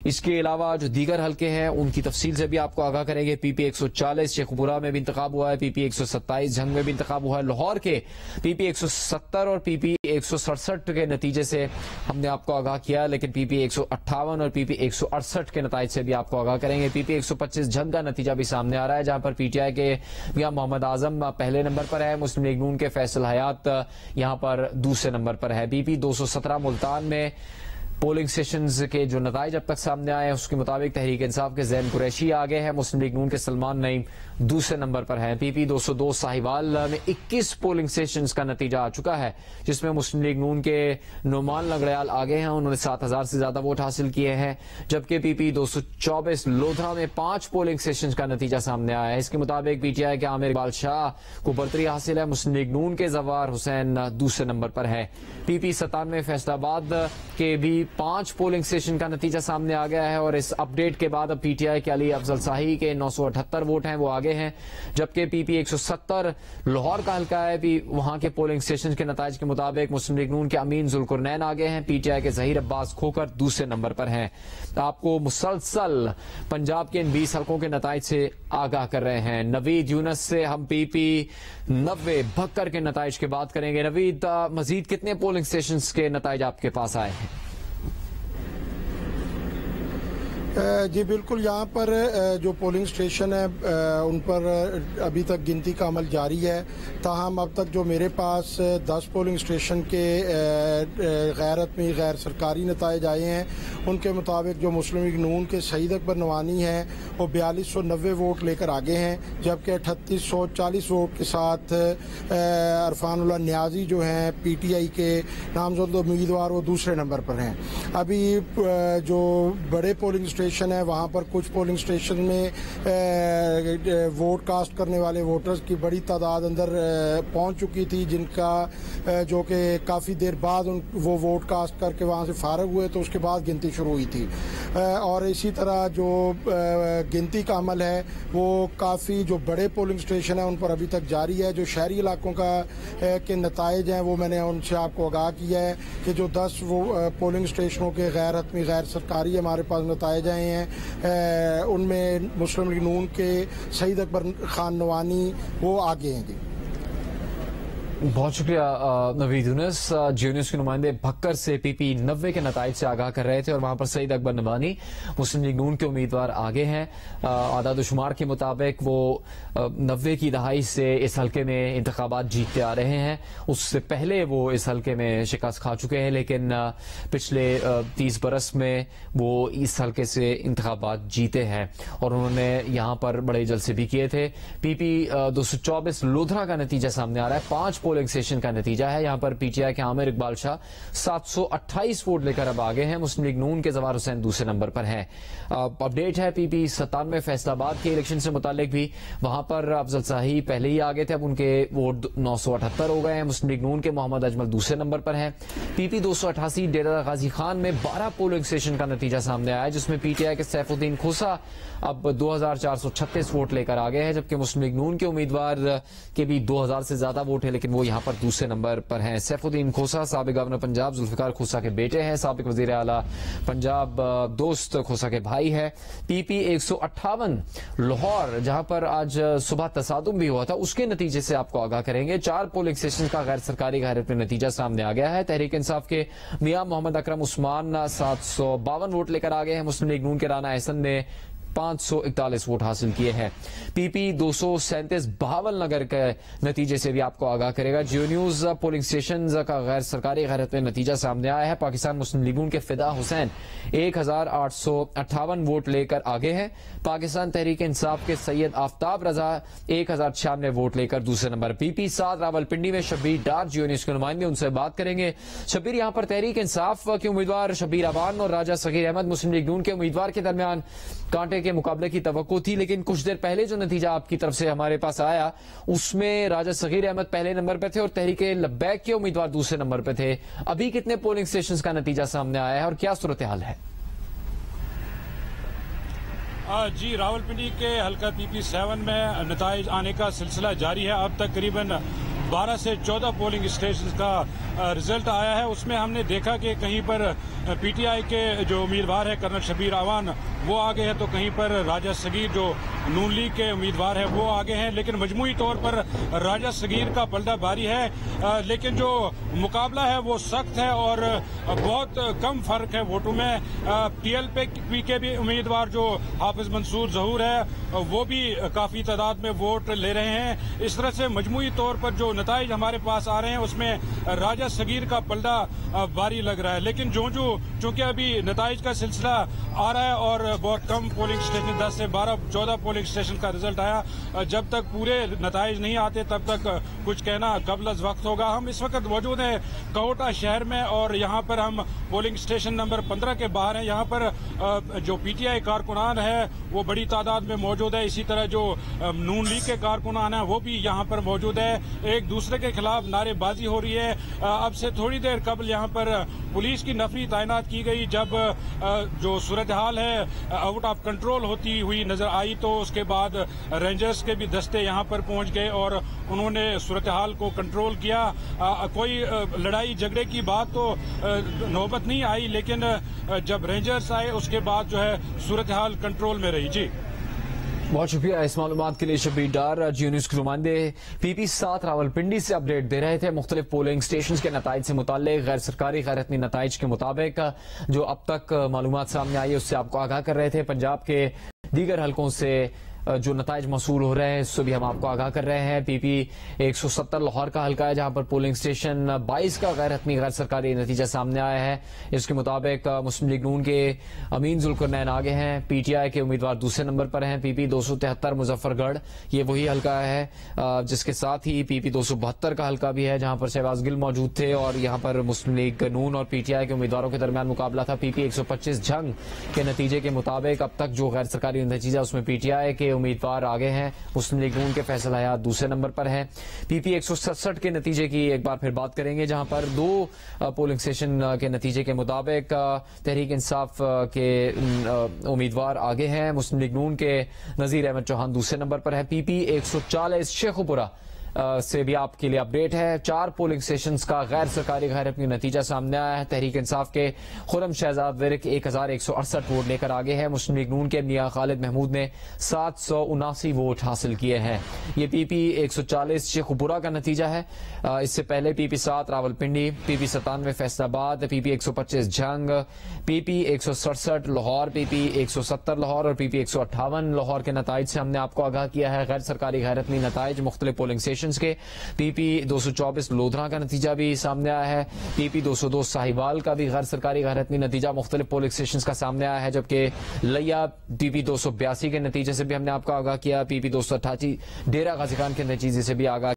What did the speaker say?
इसके अलावा जो दीगर हल्के हैं उनकी तफसील से भी आपको आगाह करेंगे। पीपी 140 शेखपुरा में भी इंतखाब हुआ है, पीपी 127 झंग में भी इंतखाब हुआ है। लाहौर के पीपी 170 और पीपी 167 के नतीजे से हमने आपको आगाह किया, लेकिन पीपी 158 और पीपी 168 के नतीजे से भी आपको आगाह करेंगे। पीपी 125 झंग का नतीजा भी सामने आ रहा है, जहां पर पीटीआई के मियां मोहम्मद आजम पहले नंबर पर है, मुस्लिम लीग नून के फैसल हयात यहां पर दूसरे नंबर पर है। पीपी 217 मुल्तान में पोलिंग स्टेशंस के जो नताइज अब तक सामने आए हैं उसके मुताबिक तहरीक इंसाफ के जैन कुरैशी आगे है, मुस्लिम लीग नून के सलमान नईम दूसरे नंबर पर है। पीपी 202 साहिवाल में 21 पोलिंग स्टेशंस का नतीजा आ चुका है, जिसमें मुस्लिम लीग नून के नुमान लगड़याल आगे हैं, उन्होंने 7000 से ज्यादा वोट हासिल किए हैं। जबकि पीपी 224 लोधरा में 5 पोलिंग स्टेशन का नतीजा सामने आया है। इसके मुताबिक पीटीआई के आमिर इकबाल शाह को बरतरी हासिल है, मुस्लिम लीग नून के जवार हुसैन दूसरे नंबर पर है। पीपी 97 फैसलाबाद के भी 5 पोलिंग स्टेशन का नतीजा सामने आ गया है और इस अपडेट के बाद अब पीटीआई के अली अफजल शाही के 978 वोट हैं, वो आगे हैं। जबकि पीपी 170 लाहौर का हल्का है, वहां के पोलिंग स्टेशन के नताइज के मुताबिक मुस्लिम लीग नून के अमीन जुल्कुरनैन आगे हैं, पीटीआई के जहीर अब्बास खोकर दूसरे नंबर पर हैं। आपको मुसलसल पंजाब के इन 20 हल्कों के नताइज से आगाह कर रहे हैं। नवीद यूनस से हम पीपी 90 भक्कर के नताइज की बात करेंगे। नवीद, मजीद कितने पोलिंग स्टेशन के नताइज आपके पास आए हैं? जी बिल्कुल, यहाँ पर जो पोलिंग स्टेशन है उन पर अभी तक गिनती का अमल जारी है। ताहम अब तक जो मेरे पास 10 पोलिंग स्टेशन के गैर हतमी गैर सरकारी नताइज आए हैं, उनके मुताबिक जो मुस्लिम लीग नून के सईद अकबर नवानी हैं वो 4290 वोट लेकर आगे हैं, जबकि 3840 वोट के साथ अरफानुल्लाह न्याजी जो हैं पीटीआई के नामजद उम्मीदवार वो दूसरे नंबर पर हैं। अभी जो बड़े पोलिंग स्टेशन है वहाँ पर कुछ पोलिंग स्टेशन में वोट कास्ट करने वाले वोटर्स की बड़ी तादाद अंदर पहुँच चुकी थी, जिनका जो कि काफ़ी देर बाद वो वोट कास्ट करके वहाँ से फारग हुए, तो उसके बाद गिनती शुरू हुई थी। और इसी तरह जो गिनती का अमल है वो काफ़ी जो बड़े पोलिंग स्टेशन है उन पर अभी तक जारी है। जो शहरी इलाकों का के नताइज हैं वो मैंने उनसे आपको आगाह किया है कि जो 10 पोलिंग स्टेशनों के गैर हतमी गैर सरकारी हमारे पास नताइज आए हैं, उनमें मुस्लिम लीग नून के सईद अकबर खान नवानी वो आगे हैं। बहुत शुक्रिया नवीद यूनुस। जियो न्यूज़ के नुमाइंदे भक्कर से पीपी 90 के नताइज से आगाह कर रहे थे और वहां पर सईद अकबर नवानी मुस्लिम लीग नून के उम्मीदवार आगे हैं। आदाद शुमार के मुताबिक वो 90 की दहाई से इस हल्के में इंतखाबात जीतते आ रहे हैं। उससे पहले वो इस हल्के में शिकस्त खा चुके हैं, लेकिन पिछले 30 बरस में वो इस हल्के से इंतखाबात जीते हैं और उन्होंने यहां पर बड़े जलसे भी किए थे। पीपी 224 लोधरा का नतीजा सामने आ रहा है, 5 पोलिंग स्टेशन का नतीजा है। यहां पर पीटीआई के आमिर इकबाल शाह 728 वोट लेकर अब आगे हैं, मुस्लिम लीग नून के जवार हुसैन दूसरे नंबर पर हैं। अपडेट है पीपी 97 फैसलाबाद के इलेक्शन से मुतालिक भी, वहां पर अफजल शाही पहले ही आगे थे, अब उनके वोट 978 हो गए हैं। मुस्लिम लीग नून के मोहम्मद अजमल दूसरे नंबर पर हैं। पीपी 288 डेरा गाजी खान में 12 पोलिंग स्टेशन का नतीजा सामने आया, जिसमें पीटीआई के सैफुद्दीन खोसा अब 2436 वोट लेकर आगे हैं, जबकि मुस्लिम लीग नून के उम्मीदवार के भी 2000 से ज्यादा वोट है, लेकिन वो यहां पर दूसरे नंबर पर हैं। सैफुद्दीन खोसा साबिक गवर्नर पंजाब जुल्फिकार खोसा के बेटे हैं, साबिक वजीर आला पंजाब दोस्त खोसा के भाई है। पीपी 158 लाहौर, जहां पर आज सुबह तसादुम भी हुआ था, उसके नतीजे से आपको आगाह करेंगे। 4 पोलिंग स्टेशन का गैर सरकारी गैरत में नतीजा सामने आ गया है। तहरीक इंसाफ के मियां मोहम्मद अकरम उस्मान 752 वोट लेकर आ गए हैं। मुस्लिम लीग नून के राना एहसन ने 541 वोट हासिल किए हैं। पीपी 237 बहावल नगर के नतीजे से भी आपको आगाह करेगा। जियो न्यूज पोलिंग स्टेशन का गैर सरकारी गैरत में नतीजा सामने आया है। पाकिस्तान मुस्लिम लीग नून के फिदा हुसैन 1858 वोट लेकर आगे हैं। पाकिस्तान तहरीक इंसाफ के सैयद आफ्ताब रजा 1096 वोट लेकर दूसरे नंबर। पीपी 7 रावलपिंडी में शब्बीर डार, जियो न्यूज के नुमाइंदे, उनसे बात करेंगे। शब्बीर, यहां पर तहरीक इंसाफ के उम्मीदवार शब्बीर अवान और राजा सगीर अहमद मुस्लिम लीग नून के उम्मीदवार के दरमियान कांटे के मुकाबले की तवक्को थी, लेकिन कुछ देर पहले जो नतीजा आपकी तरफ से हमारे पास आया उसमें राजा सगीर अहमद पहले नंबर पे थे और तहरीक लब्बैक के उम्मीदवार दूसरे नंबर पे थे। अभी कितने पोलिंग स्टेशन का नतीजा सामने आया है और क्या सूरत हाल है? जी, रावलपिंडी के हल्का पीपी 7 में नताइज आने का सिलसिला जारी है। अब तक करीबन 12 से 14 पोलिंग स्टेशन का रिजल्ट आया है। उसमें हमने देखा कि कहीं पर पीटीआई के जो उम्मीदवार है कर्नल शबीर आवान वो आगे है, तो कहीं पर राजा सगीर जो नून लीग के उम्मीदवार है वो आगे हैं। लेकिन मजमूई तौर पर राजा सगीर का पलड़ा भारी है, लेकिन जो मुकाबला है वो सख्त है और बहुत कम फर्क है वोटों में। टीएलपी के भी उम्मीदवार जो हाफिज मंसूर जहूर है वो भी काफी तादाद में वोट ले रहे हैं। इस तरह से मजमूई तौर पर जो नताइज हमारे पास आ रहे हैं उसमें राजा सगीर का पलड़ा भारी लग रहा है। लेकिन चूंकि अभी नताइज का सिलसिला आ रहा है और बहुत कम पोलिंग स्टेशन 10 से 12-14 पोलिंग स्टेशन का रिजल्ट आया, जब तक पूरे नताइज नहीं आते तब तक कुछ कहना कबल वक्त होगा। हम इस वक्त मौजूद हैं कोटा शहर में और यहाँ पर हम पोलिंग स्टेशन नंबर 15 के बाहर हैं। यहाँ पर जो पीटीआई कारकुनान है वो बड़ी तादाद में मौजूद है। इसी तरह जो नून लीग के कारकुनान है वो भी यहाँ पर मौजूद है। एक दूसरे के खिलाफ नारेबाजी हो रही है। अब से थोड़ी देर कबल यहाँ पर पुलिस की नफरी तैनात की गई। जब जो सूरत हाल है आउट ऑफ कंट्रोल होती हुई नजर आई तो उसके बाद रेंजर्स के भी दस्ते यहाँ पर पहुंच गए और उन्होंने सूरत हाल को कंट्रोल किया। कोई लड़ाई झगड़े की बात तो नौबत नहीं आई, लेकिन जब रेंजर्स आए उसके बाद जो है सूरत हाल कंट्रोल में रही। जी बहुत शुक्रिया इस मालूमात के लिए शबीर डार। जियो न्यूज के नुमाइंदे पीपी 7 रावलपिंडी से अपडेट दे रहे थे मुख्तलिफ पोलिंग स्टेशन के नताइज से मुताल्लिक गैर सरकारी गैर रस्मी नताइज के मुताबिक जो अब तक मालूमात सामने आई उससे आपको आगाह कर रहे थे। पंजाब के दीगर हलकों से जो नताइज मसूल हो रहे हैं इससे भी हम आपको आगाह कर रहे हैं। पीपी 170 लाहौर का हल्का है जहां पर पोलिंग स्टेशन 22 का गैर हतमी गैर सरकारी नतीजा सामने आया है। इसके मुताबिक मुस्लिम लीग नून के अमीन जुल्करनैन आगे हैं, पीटीआई के उम्मीदवार दूसरे नंबर पर हैं। पीपी 273 मुजफ्फरगढ़ ये वही हल्का है जिसके साथ ही पीपी 272 का हल्का भी है जहां पर शहबाज गिल मौजूद थे और यहां पर मुस्लिम लीग नून और पीटीआई के उम्मीदवारों के दरमियान मुकाबला था। पीपी 125 झंग के नतीजे के मुताबिक अब तक जो गैर सरकारी नतीजा उसमें पीटीआई के उम्मीदवार आगे हैं, मुस्लिम लीग नून के फैसल हयात दूसरे नंबर पर है। पीपी 167 के नतीजे की एक बार फिर बात करेंगे जहां पर 2 पोलिंग स्टेशन के नतीजे के मुताबिक तहरीक इंसाफ के उम्मीदवार आगे हैं, मुस्लिम लीग नून के नजीर अहमद चौहान दूसरे नंबर पर है। पीपी 140 शेखुपुरा से भी आपके लिए अपडेट है। 4 पोलिंग स्टेशंस का गैर सरकारी गैर अपनी नतीजा सामने आया है। तहरीक इंसाफ के खुरम शहजाद विरक 1168 वोट लेकर आगे है। मुस्लिम लीग नून के मियां खालिद महमूद ने 779 वोट हासिल किए हैं। ये पीपी 140 शेखुपुरा का नतीजा है। इससे पहले PP 7 Rawalpindi, PP 97 Faisalabad, PP 125 Jhang, PP 167 Lahore, PP 170 Lahore और पीपी 158 लाहौर के नताइज से हमने आपको आगाह किया है। गैर सरकारी गैर अपनी नताइज मुख्तलिफ पोलिंग स्टेशन के पीपी 224 लोधरा का नतीजा भी सामने आया है। पीपी 202 साहिवाल का भी गैर सरकारी गैर रस्मी नतीजा मुख्तलिफ पोलिंग स्टेशन का सामने आया है, जबकि लिया पीपी 282 के नतीजे से भी हमने आपको आगाह किया। पीपी 288 डेरा गाजी खान के नतीजे से भी आगाह